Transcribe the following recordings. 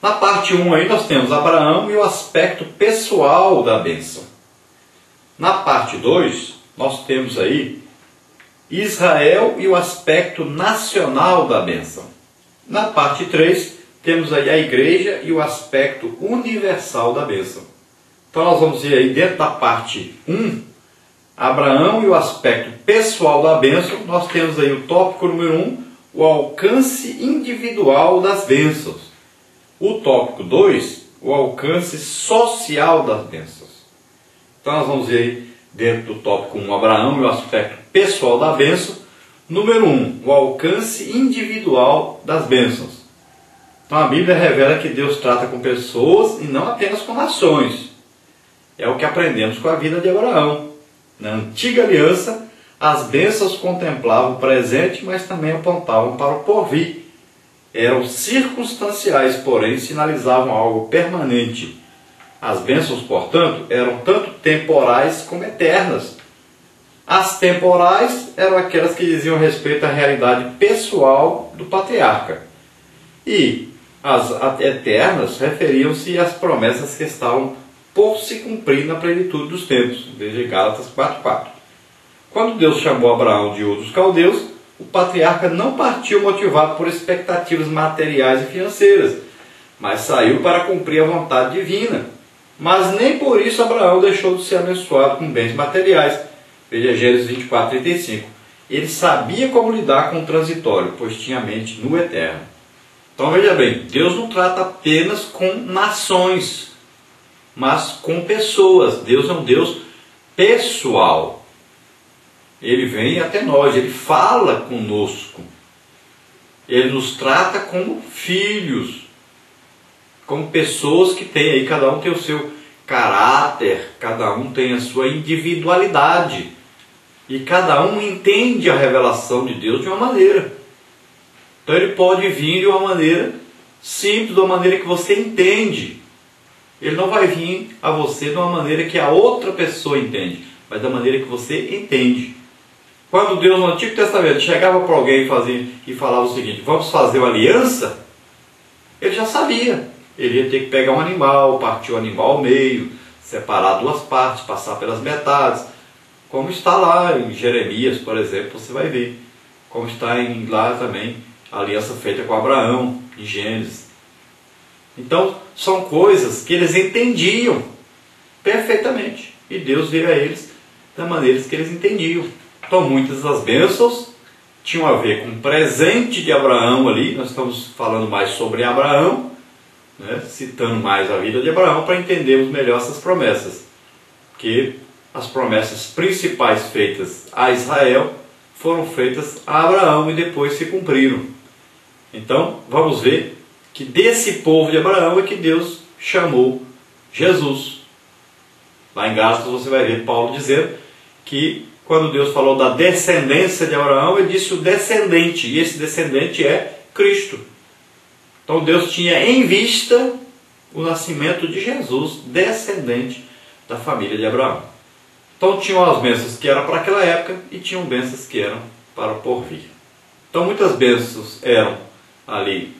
Na parte 1 aí nós temos Abraão e o aspecto pessoal da bênção. Na parte 2 nós temos aí Israel e o aspecto nacional da bênção. Na parte 3 temos aí a igreja e o aspecto universal da bênção. Então nós vamos ver aí dentro da parte 1, Abraão e o aspecto pessoal da bênção. Nós temos aí o tópico número 1, o alcance individual das bênçãos. O tópico 2, o alcance social das bênçãos. Então nós vamos ver aí dentro do tópico 1, Abraão e o aspecto pessoal da bênção. Número 1, o alcance individual das bênçãos. Então a Bíblia revela que Deus trata com pessoas e não apenas com nações. É o que aprendemos com a vida de Abraão. Na antiga aliança, as bênçãos contemplavam o presente, mas também apontavam para o porvir. Eram circunstanciais, porém sinalizavam algo permanente. As bênçãos, portanto, eram tanto temporais como eternas. As temporais eram aquelas que diziam respeito à realidade pessoal do patriarca. E as eternas referiam-se às promessas que estavam por se cumprir na plenitude dos tempos. Veja Gálatas 4:4. Quando Deus chamou Abraão de Ur dos Caldeus, o patriarca não partiu motivado por expectativas materiais e financeiras, mas saiu para cumprir a vontade divina. Mas nem por isso Abraão deixou de ser abençoado com bens materiais. Veja Gênesis 24:35. Ele sabia como lidar com o transitório, pois tinha a mente no eterno. Então veja bem, Deus não trata apenas com nações, mas com pessoas. Deus é um Deus pessoal. Ele vem até nós, Ele fala conosco. Ele nos trata como filhos, como pessoas que têm aí, cada um tem o seu caráter, cada um tem a sua individualidade. E cada um entende a revelação de Deus de uma maneira. Então ele pode vir de uma maneira simples, de uma maneira que você entende. Ele não vai vir a você de uma maneira que a outra pessoa entende, mas da maneira que você entende. Quando Deus no Antigo Testamento chegava para alguém e falava o seguinte: vamos fazer uma aliança, ele já sabia. Ele ia ter que pegar um animal, partir o animal ao meio, separar duas partes, passar pelas metades. Como está lá em Jeremias, por exemplo, você vai ver. Como está lá também a aliança feita com Abraão, em Gênesis. Então, são coisas que eles entendiam perfeitamente. E Deus veio a eles da maneira que eles entendiam. Então, muitas das bênçãos tinham a ver com o presente de Abraão ali. Nós estamos falando mais sobre Abraão, né? Citando mais a vida de Abraão para entendermos melhor essas promessas. Porque as promessas principais feitas a Israel foram feitas a Abraão e depois se cumpriram. Então, vamos ver que desse povo de Abraão é que Deus chamou Jesus. Lá em Gálatas você vai ver Paulo dizendo que quando Deus falou da descendência de Abraão, ele disse o descendente, e esse descendente é Cristo. Então Deus tinha em vista o nascimento de Jesus, descendente da família de Abraão. Então tinham as bênçãos que eram para aquela época e tinham bênçãos que eram para o porvir. Então muitas bênçãos eram ali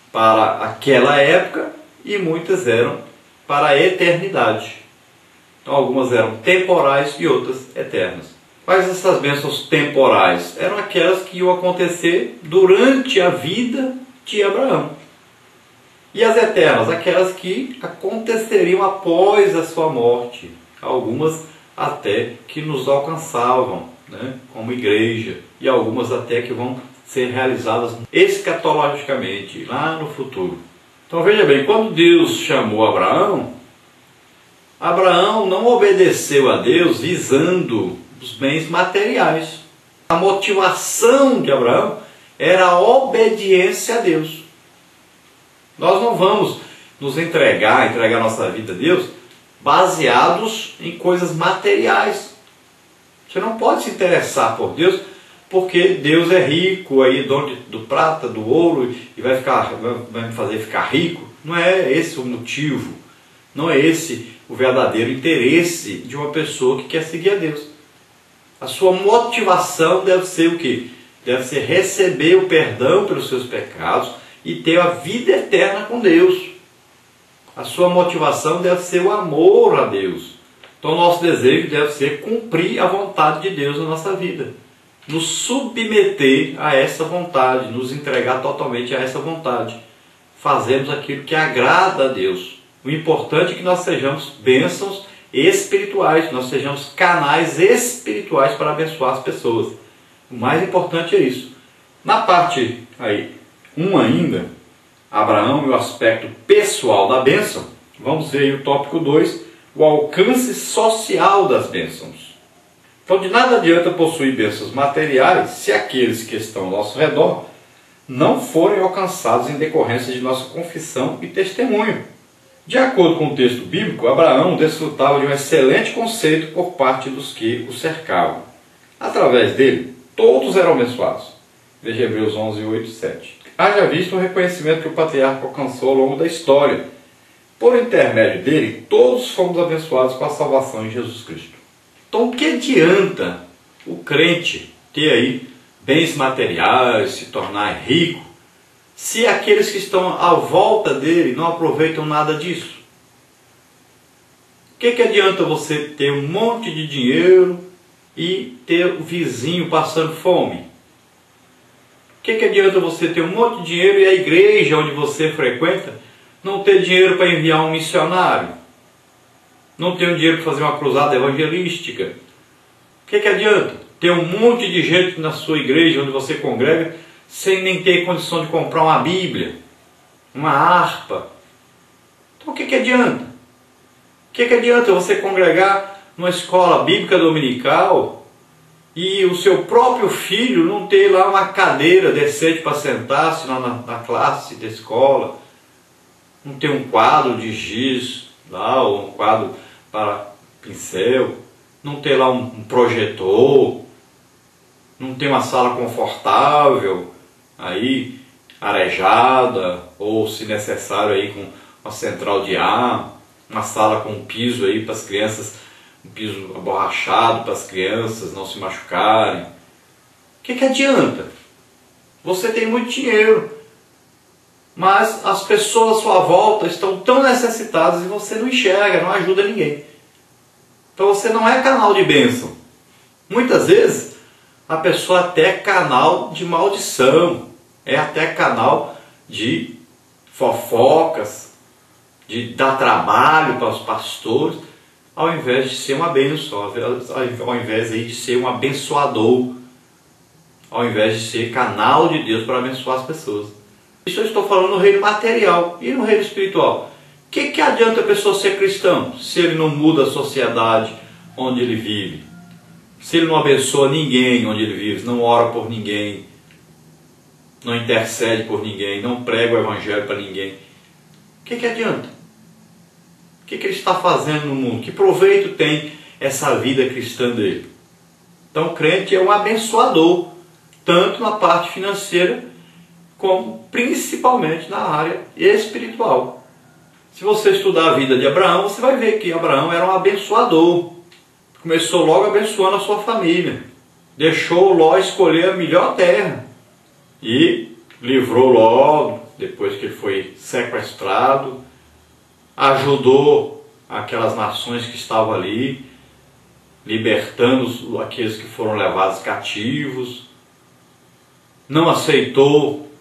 para aquela época e muitas eram para a eternidade. Então algumas eram temporais e outras eternas. Quais essas bênçãos temporais? Eram aquelas que iam acontecer durante a vida de Abraão. E as eternas? Aquelas que aconteceriam após a sua morte. Algumas até que nos alcançavam, né, como igreja. E algumas até que vão ser realizadas escatologicamente, lá no futuro. Então veja bem, quando Deus chamou Abraão, Abraão não obedeceu a Deus visando os bens materiais. A motivação de Abraão era a obediência a Deus. Nós não vamos nos entregar nossa vida a Deus baseados em coisas materiais. Você não pode se interessar por Deus porque Deus é rico, aí dono do prata, do ouro, e vai me fazer ficar rico. Não é esse o motivo. Não é esse o verdadeiro interesse de uma pessoa que quer seguir a Deus. A sua motivação deve ser o quê? Deve ser receber o perdão pelos seus pecados e ter a vida eterna com Deus. A sua motivação deve ser o amor a Deus. Então, nosso desejo deve ser cumprir a vontade de Deus na nossa vida. Nos submeter a essa vontade, nos entregar totalmente a essa vontade. Fazemos aquilo que agrada a Deus. O importante é que nós sejamos bênçãos espirituais, que nós sejamos canais espirituais para abençoar as pessoas. O mais importante é isso. Na parte 1 ainda, Abraão e o aspecto pessoal da bênção, vamos ver aí o tópico 2, o alcance social das bênçãos. Então, de nada adianta possuir bênçãos materiais se aqueles que estão ao nosso redor não forem alcançados em decorrência de nossa confissão e testemunho. De acordo com o texto bíblico, Abraão desfrutava de um excelente conceito por parte dos que o cercavam. Através dele, todos eram abençoados. Veja Hebreus 11, 8 e 7. Haja visto o reconhecimento que o patriarca alcançou ao longo da história. Por intermédio dele, todos fomos abençoados com a salvação em Jesus Cristo. Então, o que adianta o crente ter aí bens materiais, se tornar rico, se aqueles que estão à volta dele não aproveitam nada disso? O que adianta você ter um monte de dinheiro e ter o vizinho passando fome? O que adianta você ter um monte de dinheiro e a igreja onde você frequenta não ter dinheiro para enviar um missionário? Não ter dinheiro para fazer uma cruzada evangelística? O que adianta ter um monte de gente na sua igreja onde você congrega sem nem ter condição de comprar uma Bíblia, uma harpa? Então o que adianta? O que adianta você congregar numa escola bíblica dominical e o seu próprio filho não ter lá uma cadeira decente para sentar-se na classe da escola, não ter um quadro de giz lá, ou um quadro para pincel, não ter lá um projetor, não ter uma sala confortável, aí arejada, ou se necessário aí com uma central de ar, uma sala com um piso aí para as crianças, um piso aborrachado para as crianças não se machucarem. O que adianta? Você tem muito dinheiro, mas as pessoas à sua volta estão tão necessitadas e você não enxerga, não ajuda ninguém. Então você não é canal de bênção. Muitas vezes a pessoa até é canal de maldição, é até canal de fofocas, de dar trabalho para os pastores, ao invés de ser uma bênção, ao invés de ser um abençoador, ao invés de ser canal de Deus para abençoar as pessoas. Isso eu estou falando no reino material. E no reino espiritual? O que adianta a pessoa ser cristão se ele não muda a sociedade onde ele vive? Se ele não abençoa ninguém onde ele vive, não ora por ninguém, não intercede por ninguém, não prega o evangelho para ninguém? O que adianta? O que ele está fazendo no mundo? Que proveito tem essa vida cristã dele? Então o crente é um abençoador, tanto na parte financeira, como principalmente na área espiritual. Se você estudar a vida de Abraão, você vai ver que Abraão era um abençoador. Começou logo abençoando a sua família. Deixou Ló escolher a melhor terra. E livrou Ló, depois que ele foi sequestrado. Ajudou aquelas nações que estavam ali, libertando aqueles que foram levados cativos. Não aceitou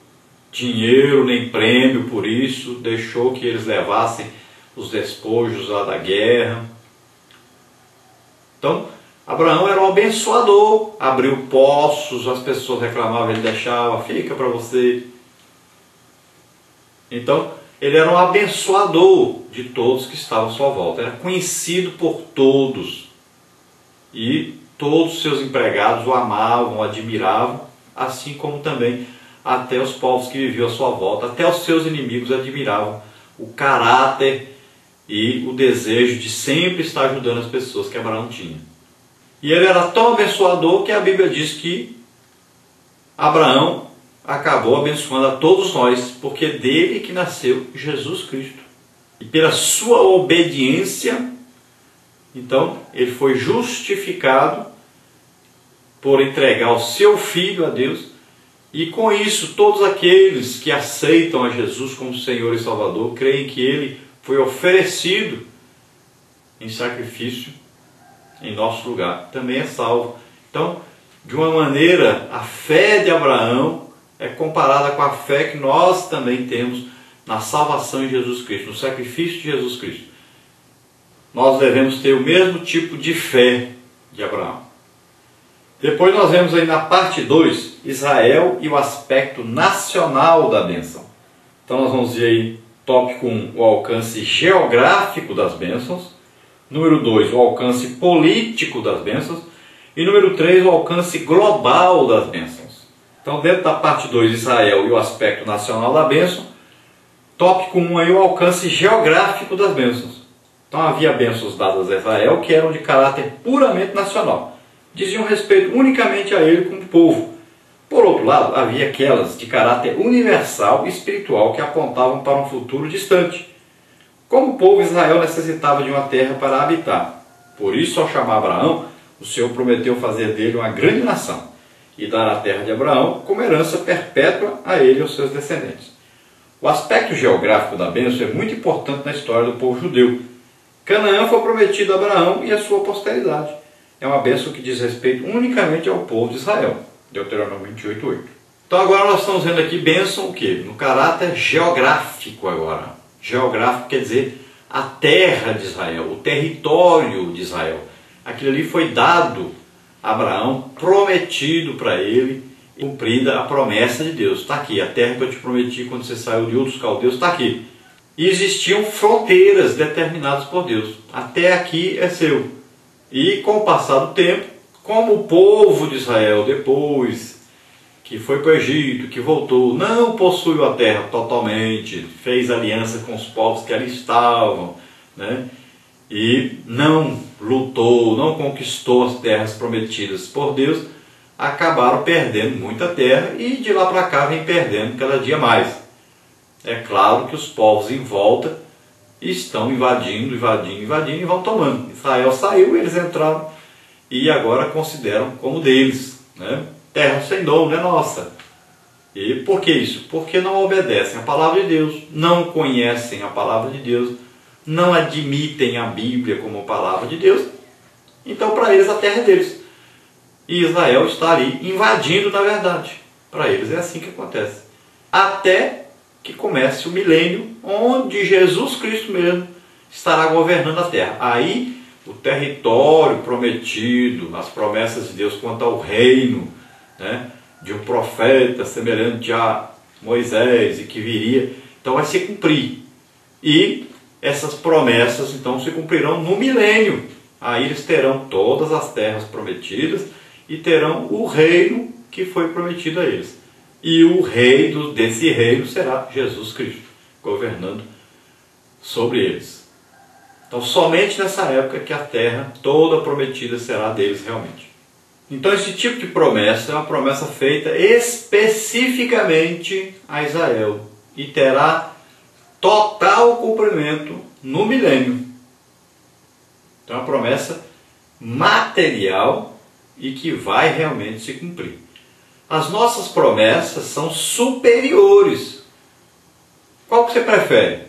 dinheiro nem prêmio por isso, deixou que eles levassem os despojos lá da guerra. Então, Abraão era um abençoador, abriu poços, as pessoas reclamavam, ele deixava, fica para você. Então, ele era um abençoador de todos que estavam à sua volta, era conhecido por todos. E todos os seus empregados o amavam, o admiravam, assim como também até os povos que viviam à sua volta, até os seus inimigos admiravam o caráter e o desejo de sempre estar ajudando as pessoas que Abraão tinha. E ele era tão abençoador que a Bíblia diz que Abraão acabou abençoando a todos nós, porque dele que nasceu Jesus Cristo. E pela sua obediência, então, ele foi justificado por entregar o seu Filho a Deus. E com isso, todos aqueles que aceitam a Jesus como Senhor e Salvador, creem que Ele foi oferecido em sacrifício em nosso lugar, também é salvo. Então, de uma maneira, a fé de Abraão é comparada com a fé que nós também temos na salvação em Jesus Cristo, no sacrifício de Jesus Cristo. Nós devemos ter o mesmo tipo de fé de Abraão. Depois nós vemos aí na parte 2, Israel e o aspecto nacional da bênção. Então nós vamos ver aí, tópico 1, o alcance geográfico das bênçãos. Número 2, o alcance político das bênçãos. E número 3, o alcance global das bênçãos. Então dentro da parte 2, Israel e o aspecto nacional da bênção. Tópico 1 aí, o alcance geográfico das bênçãos. Então havia bênçãos dadas a Israel que eram de caráter puramente nacional. Diziam respeito unicamente a ele como povo. Por outro lado, havia aquelas de caráter universal e espiritual que apontavam para um futuro distante. Como o povo, Israel necessitava de uma terra para habitar. Por isso, ao chamar Abraão, o Senhor prometeu fazer dele uma grande nação e dar a terra de Abraão como herança perpétua a ele e aos seus descendentes. O aspecto geográfico da bênção é muito importante na história do povo judeu. Canaã foi prometido a Abraão e a sua posteridade. É uma bênção que diz respeito unicamente ao povo de Israel. Deuteronômio 28:8. Então agora nós estamos vendo aqui bênção o quê? No caráter geográfico agora. Geográfico quer dizer a terra de Israel, o território de Israel. Aquilo ali foi dado a Abraão, prometido para ele, cumprida a promessa de Deus. Está aqui, a terra que eu te prometi quando você saiu de outros caldeus, está aqui. E existiam fronteiras determinadas por Deus. Até aqui é seu. E com o passar do tempo, como o povo de Israel, depois que foi para o Egito, que voltou, não possuiu a terra totalmente, fez aliança com os povos que ali estavam, né? E não lutou, não conquistou as terras prometidas por Deus, acabaram perdendo muita terra e de lá para cá vem perdendo cada dia mais. É claro que os povos em volta estão invadindo e vão tomando. Israel saiu, eles entraram e agora consideram como deles, né? Terra sem dono é nossa. E por que isso? Porque não obedecem a palavra de Deus, não conhecem a palavra de Deus, não admitem a Bíblia como palavra de Deus. Então para eles a terra é deles. E Israel está ali invadindo na verdade. Para eles é assim que acontece. Até que comece o milênio, onde Jesus Cristo mesmo estará governando a terra. Aí o território prometido, as promessas de Deus quanto ao reino, né, de um profeta semelhante a Moisés e que viria, então vai se cumprir. E essas promessas então se cumprirão no milênio. Aí eles terão todas as terras prometidas e terão o reino que foi prometido a eles. E o rei desse reino será Jesus Cristo, governando sobre eles. Então somente nessa época que a terra toda prometida será deles realmente. Então esse tipo de promessa é uma promessa feita especificamente a Israel e terá total cumprimento no milênio. Então é uma promessa material e que vai realmente se cumprir. As nossas promessas são superiores. Qual que você prefere?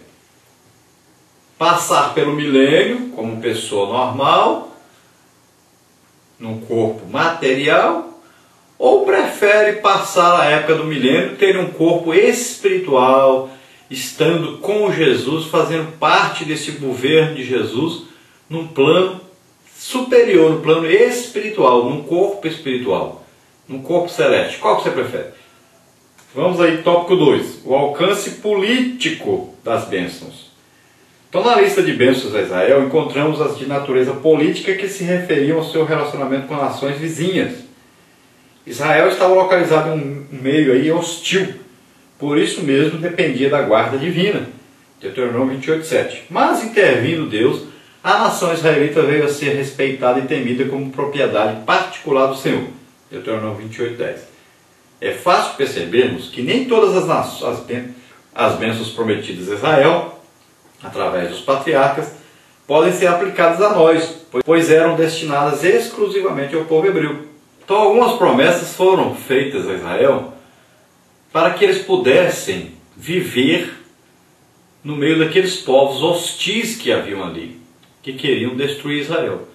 Passar pelo milênio como pessoa normal, num corpo material, ou prefere passar a época do milênio, ter um corpo espiritual, estando com Jesus, fazendo parte desse governo de Jesus, num plano superior, num plano espiritual, num corpo espiritual, num corpo celeste? Qual que você prefere? Vamos aí, tópico 2, o alcance político das bênçãos. Então, na lista de bênçãos a Israel, encontramos as de natureza política que se referiam ao seu relacionamento com nações vizinhas. Israel estava localizado em um meio aí hostil, por isso mesmo dependia da guarda divina. Deuteronômio 28:7. Mas, intervindo Deus, a nação israelita veio a ser respeitada e temida como propriedade particular do Senhor. Deuteronômio 28:10. É fácil percebermos que nem todas as bênçãos prometidas a Israel, através dos patriarcas, podem ser aplicadas a nós, pois eram destinadas exclusivamente ao povo hebreu. Então algumas promessas foram feitas a Israel para que eles pudessem viver no meio daqueles povos hostis que haviam ali, que queriam destruir Israel.